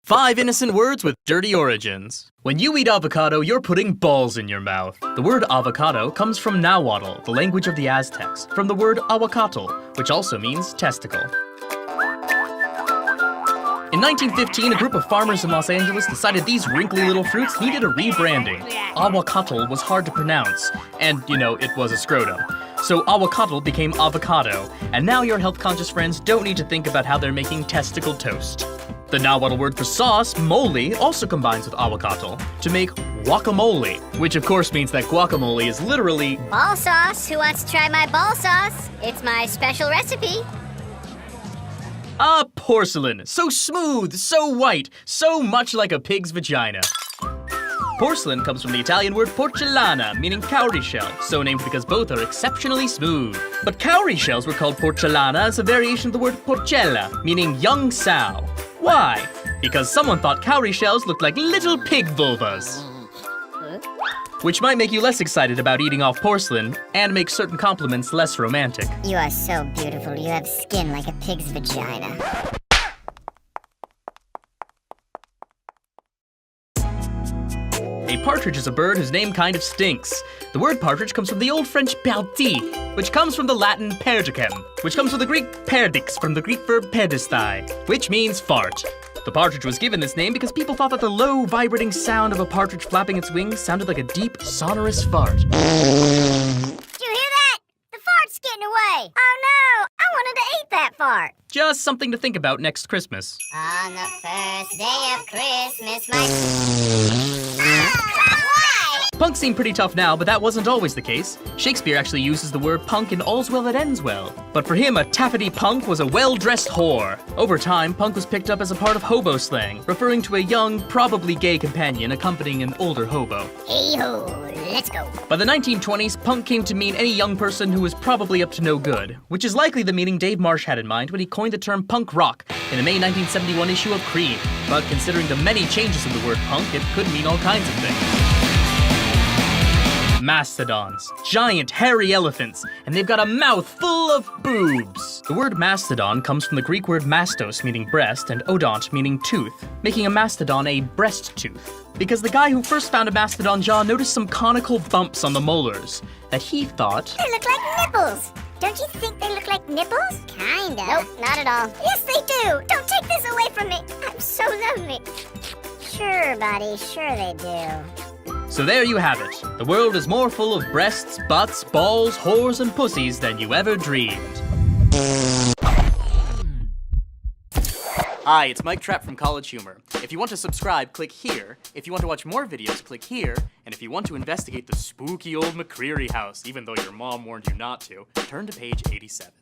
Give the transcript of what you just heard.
5 innocent words with dirty origins. When you eat avocado, you're putting balls in your mouth. The word avocado comes from Nahuatl, the language of the Aztecs, from the word aguacatl, which also means testicle. In 1915, a group of farmers in Los Angeles decided these wrinkly little fruits needed a rebranding. Aguacatl was hard to pronounce, and, it was a scrotum. So aguacatl became avocado, and now your health-conscious friends don't need to think about how they're making testicle toast. The Nahuatl word for sauce, mole, also combines with aguacatl to make guacamole, which of course means that guacamole is literally ball sauce. Who wants to try my ball sauce? It's my special recipe. Porcelain. So smooth, so white, so much like a pig's vagina. Porcelain comes from the Italian word porcellana, meaning cowrie shell, so named because both are exceptionally smooth. But cowrie shells were called porcellana as a variation of the word porcella, meaning young sow. Why? Because someone thought cowrie shells looked like little pig vulvas. Which might make you less excited about eating off porcelain, and make certain compliments less romantic. You are so beautiful. You have skin like a pig's vagina. A partridge is a bird whose name kind of stinks. The word partridge comes from the Old French parti, which comes from the Latin perdicem, which comes from the Greek perdix, from the Greek verb pedestai, which means fart. The partridge was given this name because people thought that the low, vibrating sound of a partridge flapping its wings sounded like a deep, sonorous fart. Did you hear that? The fart's getting away. Oh no, I wanted to eat that fart. Just something to think about next Christmas. On the first day of Christmas, why? Punk seemed pretty tough now, but that wasn't always the case. Shakespeare actually uses the word punk in All's Well That Ends Well. But for him, a taffety punk was a well-dressed whore. Over time, punk was picked up as a part of hobo slang, referring to a young, probably gay companion accompanying an older hobo. Hey-ho, let's go. By the 1920s, punk came to mean any young person who was probably up to no good, which is likely the meaning Dave Marsh had in mind when he coined the term punk rock in a May 1971 issue of Creed. But considering the many changes in the word punk, it could mean all kinds of things. Mastodons. Giant, hairy elephants, and they've got a mouth full of boobs. The word mastodon comes from the Greek word mastos, meaning breast, and odont, meaning tooth, making a mastodon a breast tooth. Because the guy who first found a mastodon jaw noticed some conical bumps on the molars that he thought they look like nipples. Don't you think they look like nipples? Kinda. Nope, not at all. Yes, they do. Don't take this away from me. I'm so lonely. Sure, buddy, sure they do. So there you have it. The world is more full of breasts, butts, balls, whores, and pussies than you ever dreamed. Hi, it's Mike Trapp from College Humor. If you want to subscribe, click here. If you want to watch more videos, click here. And if you want to investigate the spooky old McCreary house, even though your mom warned you not to, turn to page 87.